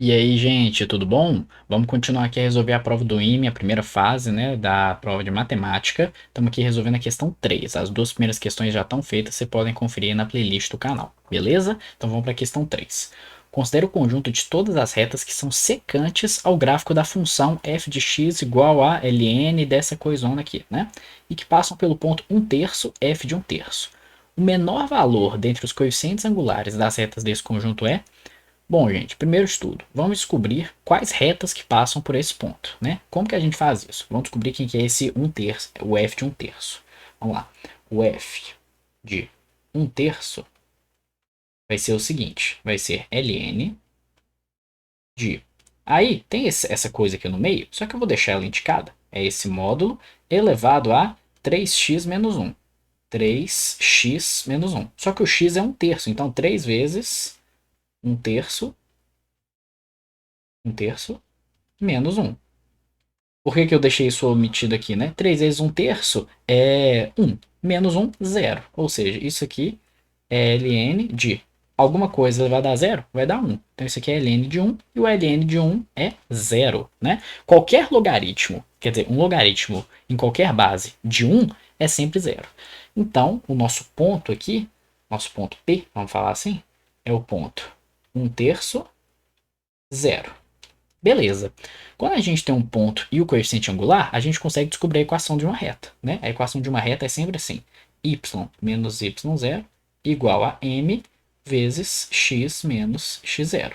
E aí, gente, tudo bom? Vamos continuar aqui a resolver a prova do IME, a primeira fase, né, da prova de matemática. Estamos aqui resolvendo a questão 3. As duas primeiras questões já estão feitas, você podem conferir na playlist do canal, beleza? Então vamos para a questão 3. Considere o conjunto de todas as retas que são secantes ao gráfico da função f de x igual a ln dessa coisona aqui, né? E que passam pelo ponto 1/3 f de 1/3. O menor valor dentre os coeficientes angulares das retas desse conjunto é. Bom, gente, primeiro estudo, vamos descobrir quais retas que passam por esse ponto, né? Como que a gente faz isso? Vamos descobrir quem que é esse 1/3, o f de 1/3. Vamos lá. O f de 1/3 vai ser o seguinte, vai ser ln de... Aí, tem essa coisa aqui no meio, só que eu vou deixar ela indicada. É esse módulo elevado a 3x menos 1. 3x menos 1. Só que o x é 1/3, então 3 vezes 1/3, 1/3 menos 1. Por que que eu deixei isso omitido aqui, né? 3 vezes 1/3 é 1. Menos 1, 0. Ou seja, isso aqui é ln de alguma coisa vai dar 0, vai dar 1. Então isso aqui é ln de 1 e o ln de 1 é 0, né? Qualquer logaritmo, quer dizer, um logaritmo em qualquer base de 1 é sempre 0. Então, o nosso ponto aqui, nosso ponto P, vamos falar assim, é o ponto 1/3, 0. Beleza. Quando a gente tem um ponto e o coeficiente angular, a gente consegue descobrir a equação de uma reta, né? A equação de uma reta é sempre assim: y menos y0 igual a m vezes x menos x0.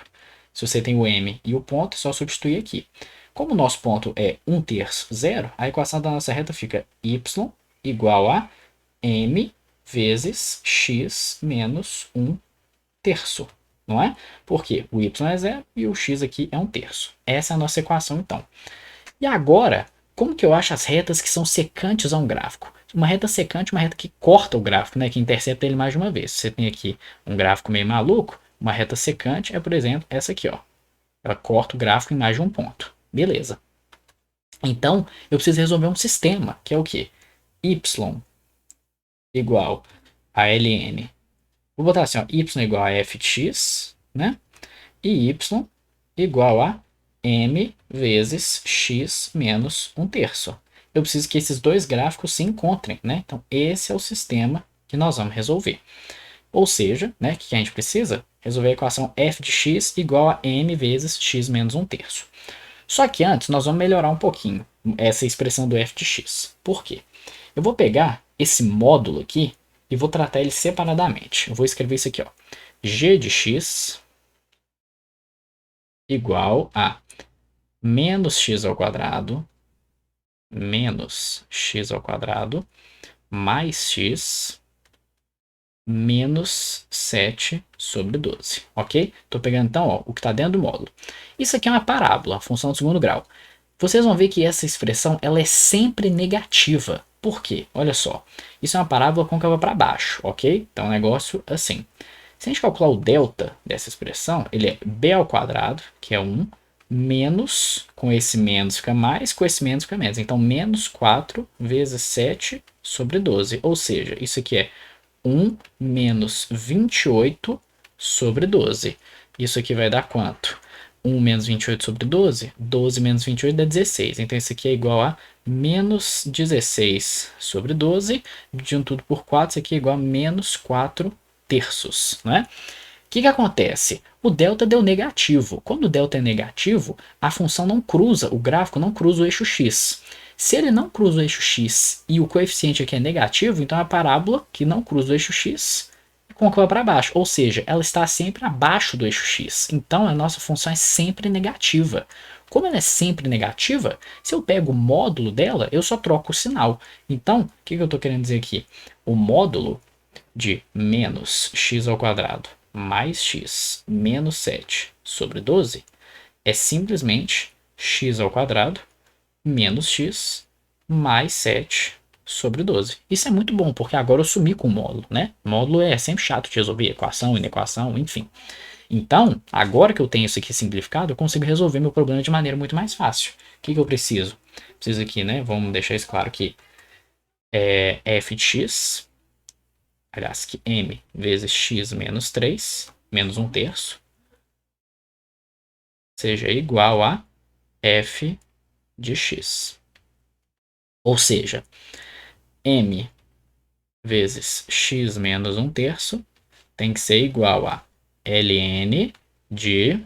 Se você tem o m e o ponto, é só substituir aqui. Como o nosso ponto é 1/3, 0, a equação da nossa reta fica y igual a m vezes x menos 1/3, não é? Porque o y é 0 e o x aqui é 1/3. Essa é a nossa equação, então. E agora, como que eu acho as retas que são secantes a um gráfico? Uma reta secante é uma reta que corta o gráfico, né, que intercepta ele mais de uma vez. Você tem aqui um gráfico meio maluco, uma reta secante é, por exemplo, essa aqui, ó. Ela corta o gráfico em mais de um ponto. Beleza. Então, eu preciso resolver um sistema, que é o quê? Y igual a ln. Vou botar assim, ó, y igual a f de x, né? E y igual a m vezes x menos 1/3. Eu preciso que esses dois gráficos se encontrem, né? Então, esse é o sistema que nós vamos resolver. Ou seja, né, o que a gente precisa? Resolver a equação f de x igual a m vezes x menos 1/3. Só que antes, nós vamos melhorar um pouquinho essa expressão do f de x. Por quê? Eu vou pegar esse módulo aqui e vou tratar ele separadamente. Eu vou escrever isso aqui, ó. G de x igual a menos x ao quadrado mais x menos 7 sobre 12, ok? Estou pegando então ó, o que está dentro do módulo. Isso aqui é uma parábola, a função do segundo grau. Vocês vão ver que essa expressão ela é sempre negativa. Por quê? Olha só, isso é uma parábola côncava para baixo, ok? Então é um negócio assim. Se a gente calcular o delta dessa expressão, ele é b ao quadrado, que é 1, menos, com esse menos fica mais, com esse menos fica menos. Então, menos 4 vezes 7 sobre 12. Ou seja, isso aqui é 1 menos 28 sobre 12. Isso aqui vai dar quanto? 1 menos 28 sobre 12? 12 menos 28 dá 16. Então, isso aqui é igual a menos 16 sobre 12. Dividindo tudo por 4, isso aqui é igual a menos 4/3, não é? O que acontece? O delta deu negativo. Quando o delta é negativo, a função não cruza, o gráfico não cruza o eixo x. Se ele não cruza o eixo x e o coeficiente aqui é negativo, então a parábola que não cruza o eixo x é côncava para baixo, ou seja, ela está sempre abaixo do eixo x. Então a nossa função é sempre negativa. Como ela é sempre negativa, se eu pego o módulo dela, eu só troco o sinal. Então, o que eu estou querendo dizer aqui? O módulo de menos x ao quadrado mais x menos 7 sobre 12 é simplesmente x ao quadrado menos x mais 7 sobre 12. Isso é muito bom, porque agora eu sumi com o módulo, né? Módulo é sempre chato de resolver, equação, inequação, enfim. Então, agora que eu tenho isso aqui simplificado, eu consigo resolver meu problema de maneira muito mais fácil. O que eu preciso? Preciso aqui, né? Vamos deixar isso claro que é f de x, aliás, que m vezes x menos 3, menos 1/3, seja igual a f de x. Ou seja, m vezes x menos 1/3 tem que ser igual a ln de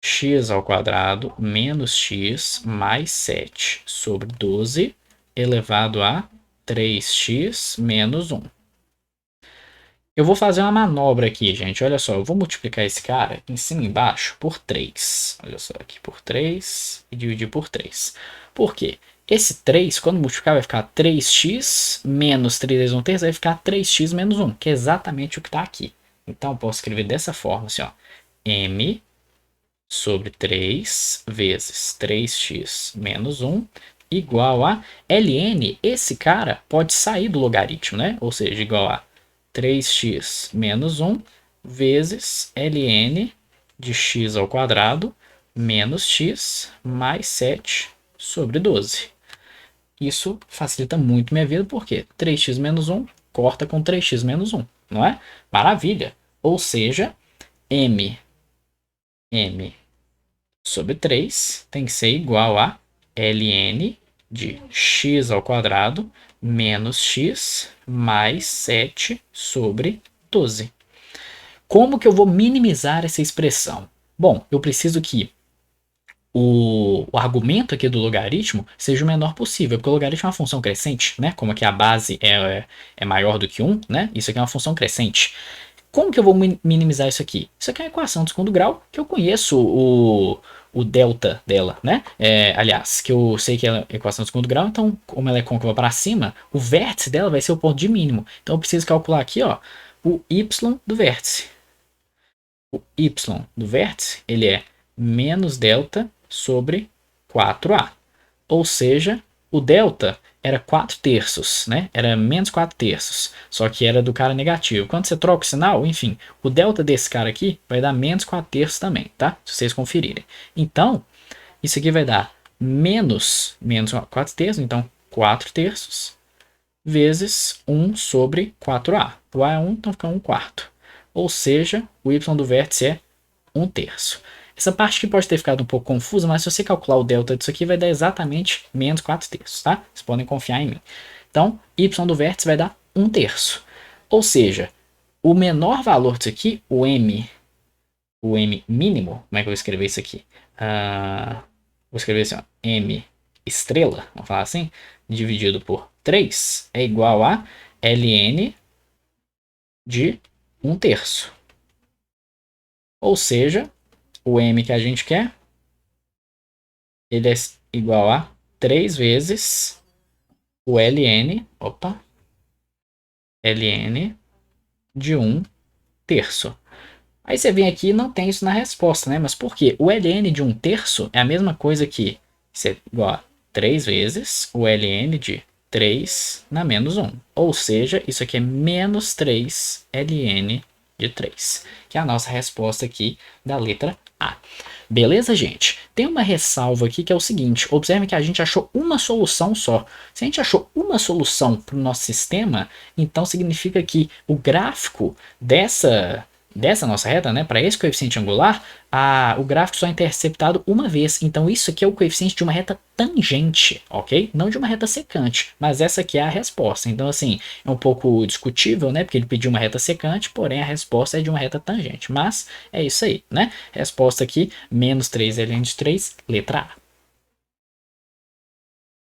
x ao quadrado menos x mais 7 sobre 12 elevado a 3x menos 1. Eu vou fazer uma manobra aqui, gente. Olha só, eu vou multiplicar esse cara em cima e embaixo por 3. Olha só, aqui por 3 e dividir por 3. Por quê? Esse 3, quando multiplicar, vai ficar 3x menos 3 vezes 1/3, vai ficar 3x menos 1, que é exatamente o que está aqui. Então, eu posso escrever dessa forma, assim, ó. M sobre 3 vezes 3x menos 1 igual a ln. Esse cara pode sair do logaritmo, né? Ou seja, igual a 3x menos 1 vezes ln de x ao quadrado menos x mais 7 sobre 12. Isso facilita muito minha vida, porque 3x menos 1 corta com 3x menos 1, não é? Maravilha! Ou seja, m sobre 3 tem que ser igual a ln de x ao quadrado menos x mais 7 sobre 12. Como que eu vou minimizar essa expressão? Bom, eu preciso que o argumento aqui do logaritmo seja o menor possível, porque o logaritmo é uma função crescente, né? Como aqui a base é maior do que 1, né? Isso aqui é uma função crescente. Como que eu vou minimizar isso aqui? Isso aqui é uma equação de segundo grau, que eu conheço o delta dela, né? Aliás, que eu sei que ela é equação de segundo grau, então, como ela é côncava para cima, o vértice dela vai ser o ponto de mínimo. Então, eu preciso calcular aqui, ó, o y do vértice. O y do vértice, ele é menos delta sobre 4a. Ou seja, o delta era 4/3, né? Era menos 4/3, só que era do cara negativo. Quando você troca o sinal, enfim, o delta desse cara aqui vai dar menos 4/3 também, tá? Se vocês conferirem. Então, isso aqui vai dar menos 4/3, então 4/3 vezes 1 sobre 4a. O a é 1, então fica 1/4. Ou seja, o y do vértice é 1/3. Essa parte aqui pode ter ficado um pouco confusa, mas se você calcular o delta disso aqui, vai dar exatamente menos 4/3, tá? Vocês podem confiar em mim. Então, y do vértice vai dar 1/3. Ou seja, o menor valor disso aqui, o m mínimo, como é que eu vou escrever isso aqui? Vou escrever assim, ó, m estrela, vamos falar assim, dividido por 3 é igual a ln de 1/3. Ou seja, o m que a gente quer, ele é igual a 3 vezes o ln de 1/3. Aí você vem aqui e não tem isso na resposta, né? Mas por quê? O ln de 1/3 é a mesma coisa que isso é igual a 3 vezes o ln de 3 na menos 1. Ou seja, isso aqui é menos 3 ln de 3, que é a nossa resposta aqui da letra A. Beleza, gente? Tem uma ressalva aqui que é o seguinte: observe que a gente achou uma solução só. Se a gente achou uma solução para o nosso sistema, então significa que o gráfico dessa nossa reta, né, para esse coeficiente angular, o gráfico só é interceptado uma vez. Então isso aqui é o coeficiente de uma reta tangente, ok? Não de uma reta secante, mas essa aqui é a resposta. Então assim, é um pouco discutível, né, porque ele pediu uma reta secante, porém a resposta é de uma reta tangente. Mas é isso aí, né? Resposta aqui, menos 3 ln de 3, letra A.